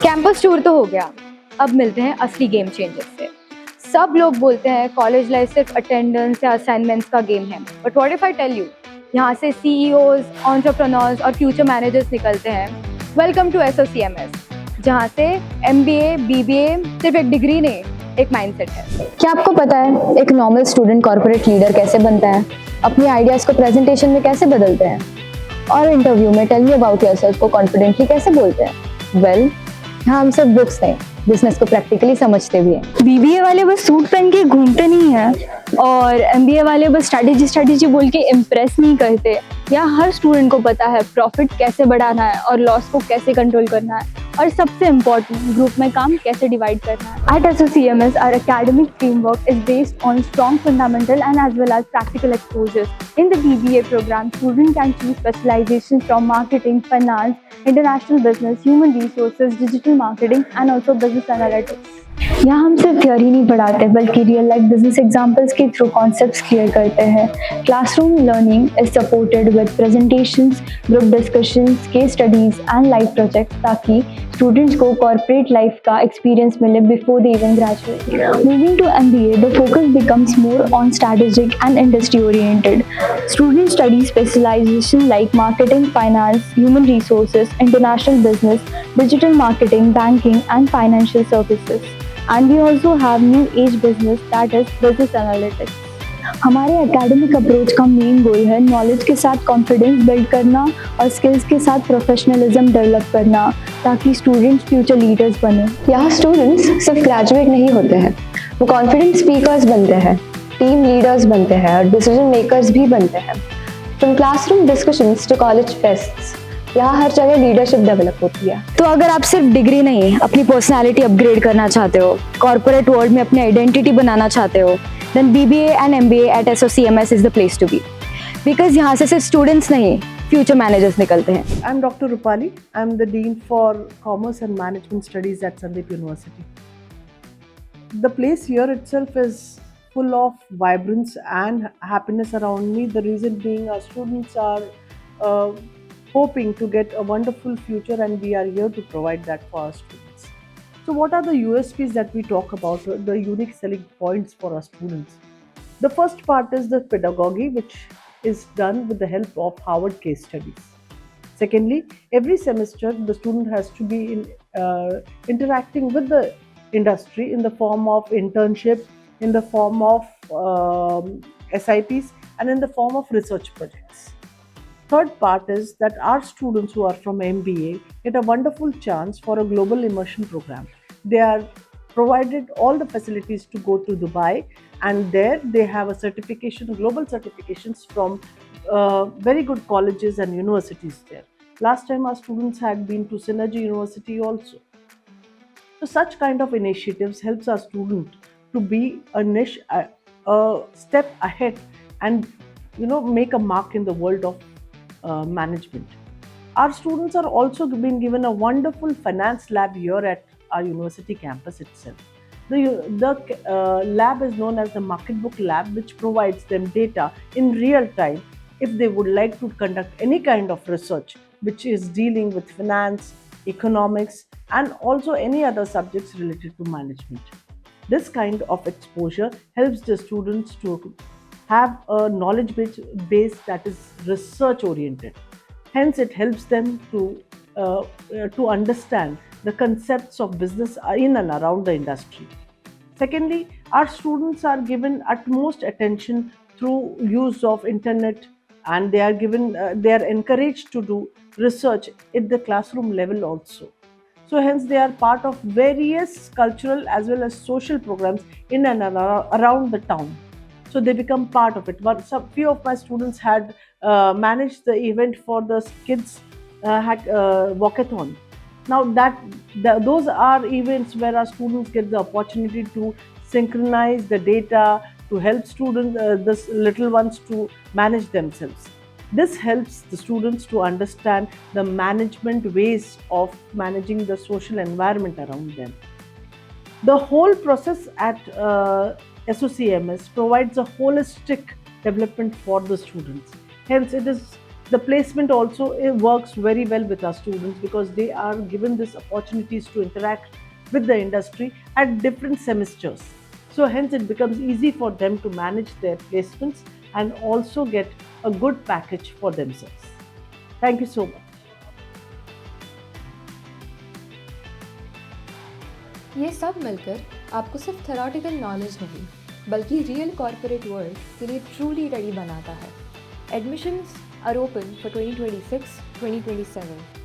Campus tour तो हो गया, अब मिलते हैं असली गेम चेंजर से। सब लोग बोलते हैं कॉलेज लाइफ सिर्फ अटेंडेंस या असाइनमेंट्स का गेम है, but what if I tell you, यहाँ से सीईओज, एंटरप्रेन्योर्स और फ्यूचर मैनेजर्स निकलते हैं। वेलकम टू एसओसीएमएस, जहाँ से एमबीए, बीबीए सिर्फ एक डिग्री नहीं, एक माइंडसेट है। क्या आपको पता है एक नॉर्मल स्टूडेंट कॉर्पोरेट लीडर कैसे बनता है, अपनी आइडियाज को प्रेजेंटेशन में कैसे बदलते हैं, और इंटरव्यू में टेल मी अबाउट योरसेल्फ को कॉन्फिडेंटली कैसे बोलते हैं? वेल, हाँ, हम सब बुक्स नहीं, बिजनेस को प्रैक्टिकली समझते भी हैं। बीबीए वाले बस सूट पहन के घूमते नहीं हैं और एमबीए वाले बस स्ट्रैटेजी बोल के इम्प्रेस नहीं करते। यहाँ हर स्टूडेंट को पता है प्रॉफिट कैसे बढ़ाना है और लॉस को कैसे कंट्रोल करना है, और सबसे इम्पोर्टेंट, ग्रुप में काम कैसे डिवाइड करना है। At SOCMS, our academic framework is based on strong fundamental and as well as practical exposures. In the BBA program, students can choose specializations from marketing, finance, international business, human resources, digital marketing and also business analytics. यहाँ हम सिर्फ theory नहीं पढ़ाते बल्कि real life business examples के through concepts clear करते हैं। Classroom learning is supported with presentations, group discussions, case studies and live projects, ताकि स्टूडेंट्स को कॉर्पोरेट लाइफ का एक्सपीरियंस मिले before they even graduate. Moving to MBA, the focus becomes more on strategic and industry oriented. Students study specialization like marketing, finance, human resources, international business, digital marketing, banking, and financial services. And we also have new age business, that is business analytics. हमारे academic approach का main goal है knowledge के साथ confidence build करना और skills के साथ professionalism develop करना, ताकि स्टूडेंट्स फ्यूचर लीडर्स बने। यहाँ स्टूडेंट्स सिर्फ ग्रेजुएट नहीं होते हैं, वो कॉन्फिडेंट स्पीकर्स बनते हैं, टीम लीडर्स बनते हैं और डिसीजन मेकर्स भी बनते हैं। From classroom discussions to college fests, यहाँ हर जगह लीडरशिप डेवलप होती है। तो अगर आप सिर्फ डिग्री नहीं, अपनी पर्सनालिटी अपग्रेड करना चाहते हो, कॉर्पोरेट वर्ल्ड में अपनी आइडेंटिटी बनाना चाहते हो, then BBA and MBA at SOCMS is the place to be, because यहाँ से सिर्फ स्टूडेंट्स नहीं, फ्यूचर मैनेजर्स निकलते हैं। I am Dr. Rupali. I am the Dean for Commerce and Management Studies at Sandeep University. The place here itself is full of vibrance and happiness around me. The reason being, our students are hoping to get a wonderful future, and we are here to provide that for our students. So what are the USPs that we talk about, the unique selling points for our students? The first part is the pedagogy, which is done with the help of Harvard case studies. Secondly, every semester the student has to be interacting with the industry in the form of internship, in the form of SIPs, and in the form of research projects. Third part is that our students who are from MBA get a wonderful chance for a global immersion program. They are provided all the facilities to go to Dubai, and there they have a certification, global certifications from very good colleges and universities there. Last time our students had been to Synergy University also. So such kind of initiatives helps our student to be a step ahead, and make a mark in the world of management. Our students are also being given a wonderful finance lab here at our university campus itself. The lab is known as the Market Book Lab, which provides them data in real time if they would like to conduct any kind of research which is dealing with finance, economics, and also any other subjects related to management. This kind of exposure helps the students to have a knowledge base that is research oriented. Hence, it helps them to understand the concepts of business in and around the industry. Secondly, our students are given utmost attention through use of internet, and they are encouraged to do research at the classroom level also. So hence they are part of various cultural as well as social programs in and around the town. So they become part of it. But few of my students had managed the event for the kids walkathon. Now those are events where our students get the opportunity to synchronize the data, to help students, this little ones, to manage themselves. This helps the students to understand the management ways of managing the social environment around them. The whole process at SOCMS provides a holistic development for the students. Hence, it is The placement also works very well with our students because they are given these opportunities to interact with the industry at different semesters. So hence it becomes easy for them to manage their placements and also get a good package for themselves. Thank you so much. ये सब मिलकर आपको सिर्फ theoretical knowledge नहीं बल्कि real corporate world के लिए truly ready बनाता है। Admissions are open for 2026-2027।